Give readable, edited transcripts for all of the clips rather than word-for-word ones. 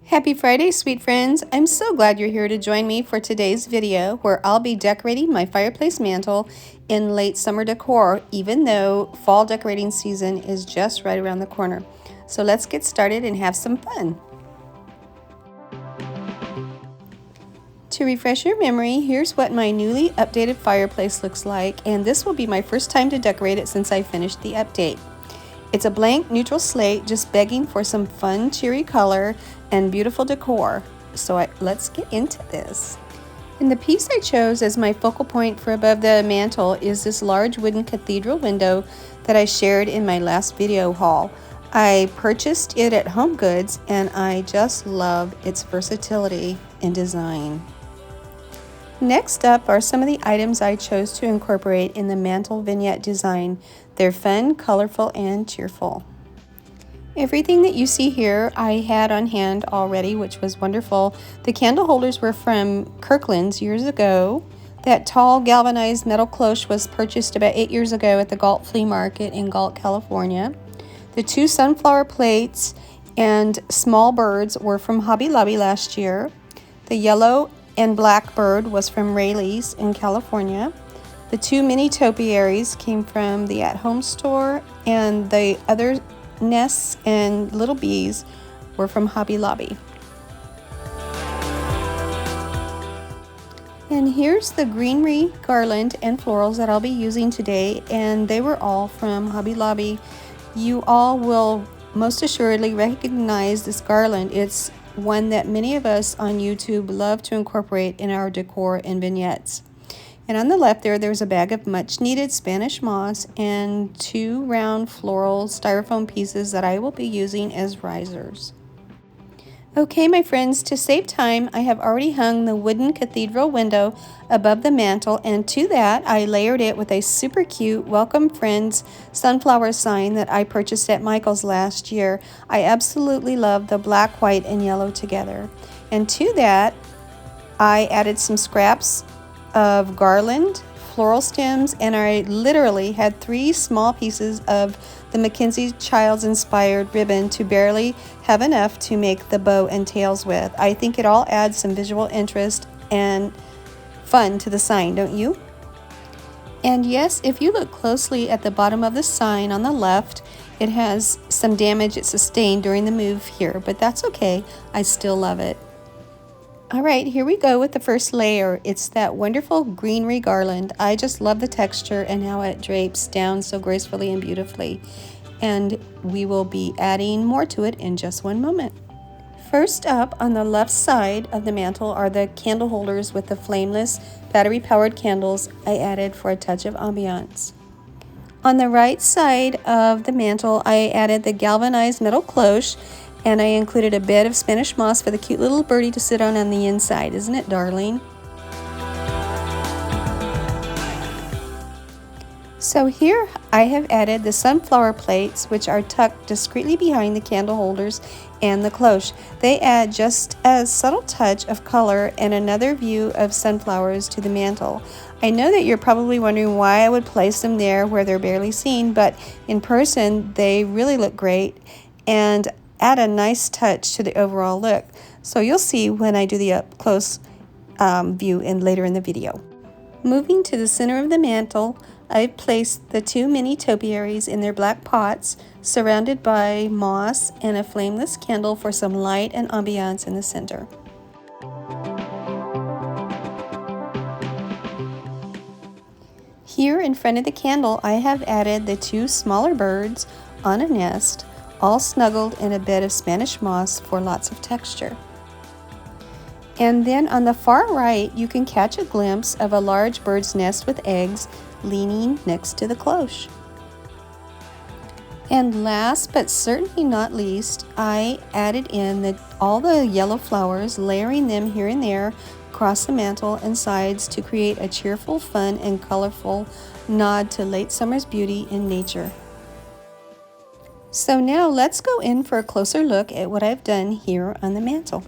Happy Friday, sweet friends. I'm so glad you're here to join me for today's video where I'll be decorating my fireplace mantle in late summer decor, even though fall decorating season is just right around the corner. So let's get started and have some fun. To refresh your memory, here's what my newly updated fireplace looks like, and this will be my first time to decorate it since I finished the update. It's a blank neutral slate, just begging for some fun, cheery color and beautiful decor. So let's get into this. And the piece I chose as my focal point for above the mantle is this large wooden cathedral window that I shared in my last video haul. I purchased it at HomeGoods and I just love its versatility and design. Next up are some of the items I chose to incorporate in the mantle vignette design. They're fun, colorful, and cheerful. Everything that you see here I had on hand already, which was wonderful. The candle holders were from Kirkland's years ago. That tall galvanized metal cloche was purchased about 8 years ago at the Galt Flea Market in Galt, California. The 2 sunflower plates and small birds were from Hobby Lobby last year. The yellow and black bird was from Rayleigh's in California. The 2 mini topiaries came from the at-home store, and the other nests and little bees were from Hobby Lobby. And here's the greenery garland and florals that I'll be using today, and they were all from Hobby Lobby. You all will most assuredly recognize this garland. It's one that many of us on YouTube love to incorporate in our decor and vignettes. And on the left there's a bag of much needed Spanish moss and 2 round floral styrofoam pieces that I will be using as risers. Okay, my friends, to save time, I have already hung the wooden cathedral window above the mantle, and to that I layered it with a super cute Welcome Friends sunflower sign that I purchased at Michael's last year. I absolutely love the black, white, and yellow together. And to that, I added some scraps of garland, floral stems, and I literally had 3 small pieces of the Mackenzie Childs inspired ribbon to barely have enough to make the bow and tails with. I think it all adds some visual interest and fun to the sign, don't you? And yes, if you look closely at the bottom of the sign on the left, it has some damage it sustained during the move here, but that's okay. I still love it. All right, here we go with the first layer. It's that wonderful greenery garland. I just love the texture and how it drapes down so gracefully and beautifully. And we will be adding more to it in just one moment. First up, on the left side of the mantle are the candle holders with the flameless battery-powered candles I added for a touch of ambiance. On the right side of the mantle, I added the galvanized metal cloche, and I included a bed of Spanish moss for the cute little birdie to sit on the inside. Isn't it darling? So here I have added the sunflower plates, which are tucked discreetly behind the candle holders and the cloche. They add just a subtle touch of color and another view of sunflowers to the mantle. I know that you're probably wondering why I would place them there where they're barely seen, but in person they really look great and add a nice touch to the overall look. So you'll see when I do the up close view later in the video. Moving to the center of the mantle, I've placed the 2 mini topiaries in their black pots, surrounded by moss and a flameless candle for some light and ambiance in the center. Here in front of the candle, I have added the 2 smaller birds on a nest, all snuggled in a bed of Spanish moss for lots of texture. And then on the far right, you can catch a glimpse of a large bird's nest with eggs leaning next to the cloche. And last but certainly not least, I added in all the yellow flowers, layering them here and there across the mantle and sides to create a cheerful, fun, and colorful nod to late summer's beauty in nature. So now let's go in for a closer look at what I've done here on the mantle.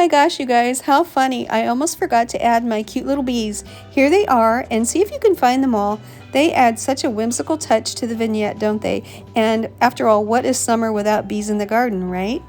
my gosh, you guys, how funny. I almost forgot to add my cute little bees. Here they are, and see if you can find them all. They add such a whimsical touch to the vignette, don't they? And after all, what is summer without bees in the garden, right?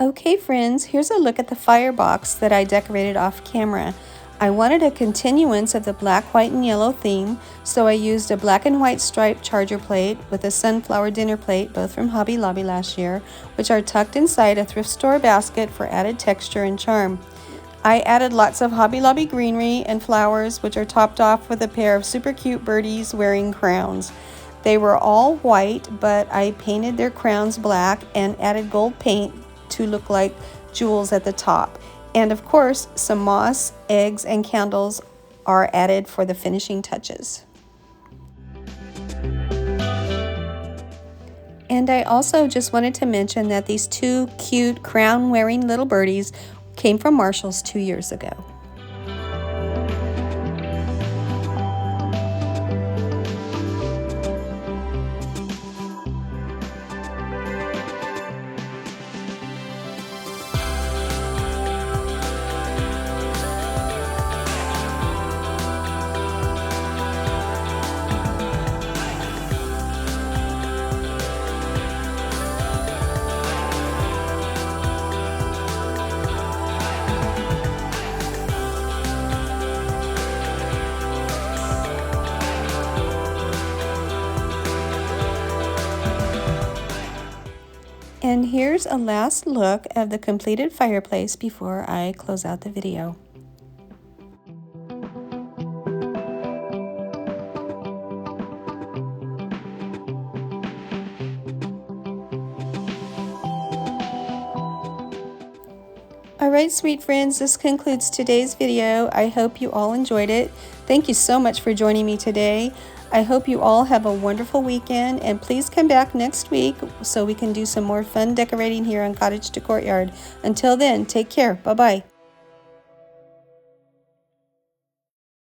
Okay friends, here's a look at the firebox that I decorated off camera. I wanted a continuance of the black, white, and yellow theme, so I used a black and white striped charger plate with a sunflower dinner plate, both from Hobby Lobby last year, which are tucked inside a thrift store basket for added texture and charm. I added lots of Hobby Lobby greenery and flowers, which are topped off with a pair of super cute birdies wearing crowns. They were all white, but I painted their crowns black and added gold paint to look like jewels at the top. And of course, some moss, eggs, and candles are added for the finishing touches. And I also just wanted to mention that these two cute crown-wearing little birdies came from Marshall's 2 years ago. And here's a last look of the completed fireplace before I close out the video. Alright, sweet friends, this concludes today's video. I hope you all enjoyed it. Thank you so much for joining me today. I hope you all have a wonderful weekend, and please come back next week so we can do some more fun decorating here on Cottage to Courtyard. Until then, take care. Bye-bye.